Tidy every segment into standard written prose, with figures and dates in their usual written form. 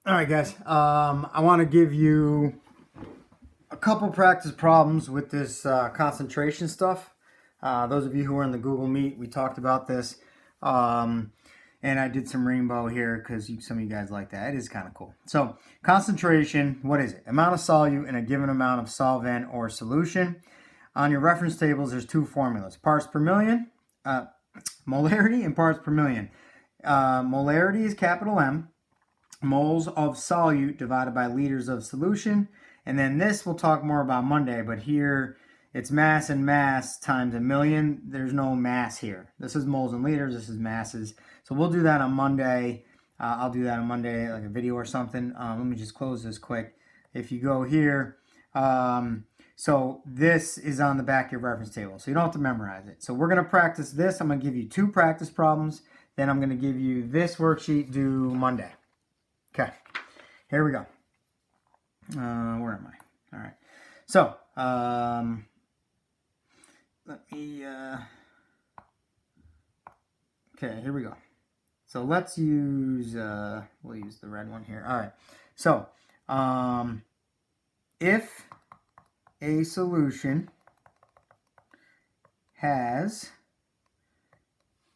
All right, guys. I want to give you a couple practice problems with this concentration stuff. Those of you who are in the Google Meet, we talked about this. And I did some rainbow here because some of you guys like that. It is kind of cool. So concentration, what is it? Amount of solute in a given amount of solvent or solution. On your reference tables, there's two formulas. Parts per million, molarity and parts per million. Molarity is capital M. Moles of solute divided by liters of solution. And then this we'll talk more about Monday, but here it's mass and mass times a million. There's no mass here. This is moles and liters, this is masses. So we'll do that on Monday. I'll do that on Monday, like a video or something. Let me just close this quick. If you go here, so this is on the back of your reference table, so you don't have to memorize it. So we're going to practice this. I'm going to give you two practice problems. Then I'm going to give you this worksheet due Monday. Okay, here we go. Where am I? All right. So, let me, okay, here we go. So let's use, we'll use the red one here. All right. So, if a solution has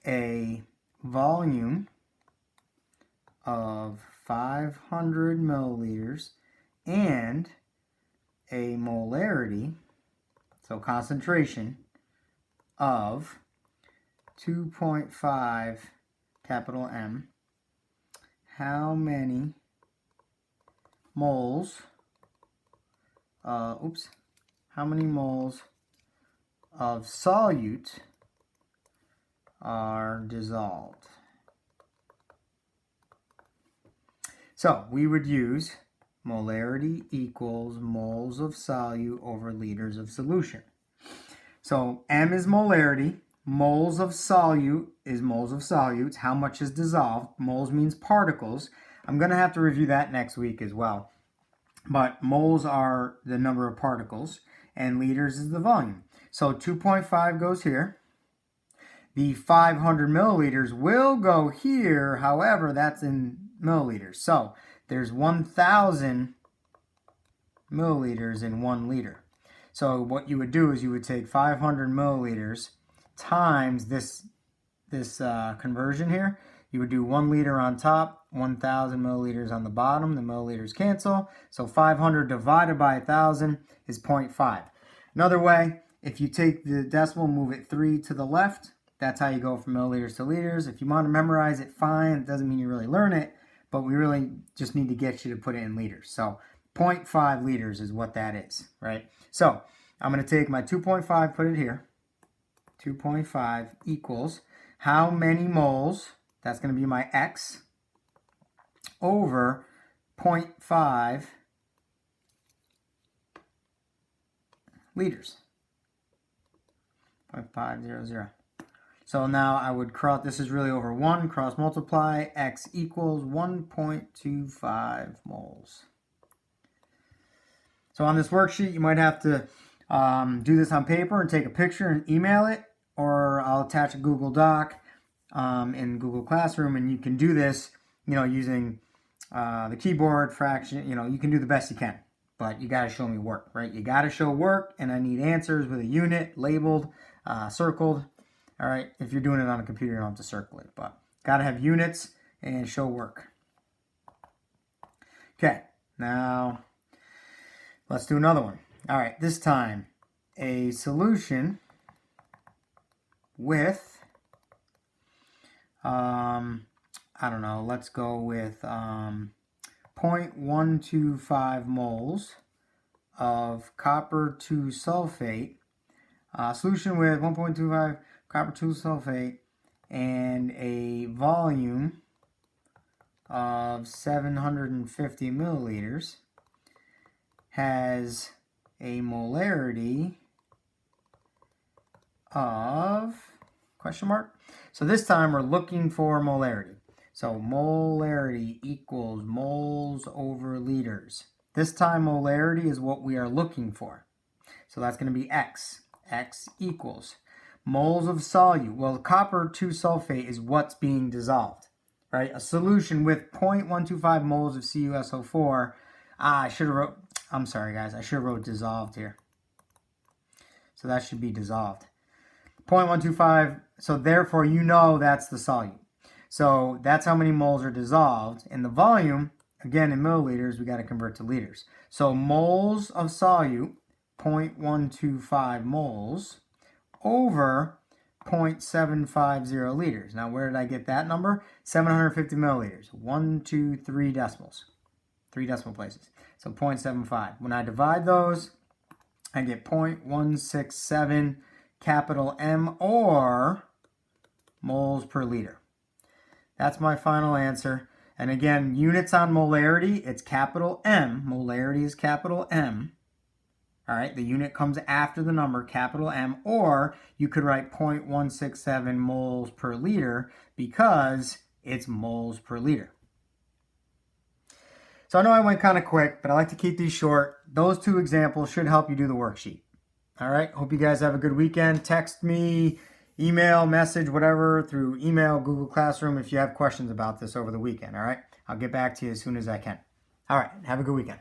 a volume of 500 milliliters and a molarity, so concentration, of 2.5 capital M, how many moles, how many moles of solute are dissolved? So we would use molarity equals moles of solute over liters of solution. So M is molarity, moles of solute is moles of solutes, how much is dissolved. Moles means particles. I'm going to have to review that next week as well. But moles are the number of particles, and liters is the volume. So 2.5 goes here. The 500 milliliters will go here, however, that's in milliliters. So there's 1,000 milliliters in 1 liter. So what you would do is you would take 500 milliliters times this conversion here. You would do 1 liter on top, 1,000 milliliters on the bottom. The milliliters cancel. So 500 divided by 1,000 is 0.5. Another way, if you take the decimal, move it 3 to the left, that's how you go from milliliters to liters. If you want to memorize it, fine. It doesn't mean you really learn it, but we really just need to get you to put it in liters. So 0.5 liters is what that is, right? So I'm going to take my 2.5, put it here. 2.5 equals how many moles, that's going to be my X, over 0.5 liters. 0.500. So now I would cross, this is really over 1, cross multiply, X equals 1.25 moles. So on this worksheet, you might have to do this on paper and take a picture and email it, or I'll attach a Google Doc in Google Classroom, and you can do this, using the keyboard, fraction, you can do the best you can, but you got to show me work, right? You got to show work, and I need answers with a unit labeled, circled. All right, if you're doing it on a computer, you don't have to circle it, but got to have units and show work. Okay, now let's do another one. All right, this time a solution with, I don't know, let's go with 0.125 moles of copper 2 sulfate, solution with 1.25 copper 2 sulfate and a volume of 750 milliliters, has a molarity of question mark. So this time we're looking for molarity. So molarity equals moles over liters. This time molarity is what we are looking for. So that's going to be X. X equals moles of solute. Well, copper 2 sulfate is what's being dissolved. right? A solution with 0.125 moles of CuSO4. I should have wrote, I'm sorry guys, I should have wrote dissolved here. So that should be dissolved. 0.125, so therefore you know that's the solute. So that's how many moles are dissolved. And the volume, again in milliliters, we got to convert to liters. So moles of solute, 0.125 moles over 0.750 liters. Now where did I get that number? 750 milliliters. 1, 2, 3 decimals. 3 decimal places. So 0.75. When I divide those, I get 0.167 capital M, or moles per liter. That's my final answer. And again, units on molarity, it's capital M. Molarity is capital M. All right, the unit comes after the number, capital M, or you could write 0.167 moles per liter because it's moles per liter. So I know I went kind of quick, but I like to keep these short. Those two examples should help you do the worksheet. All right, hope you guys have a good weekend. Text me, email, message, whatever, through email, Google Classroom if you have questions about this over the weekend, all right? I'll get back to you as soon as I can. All right, have a good weekend.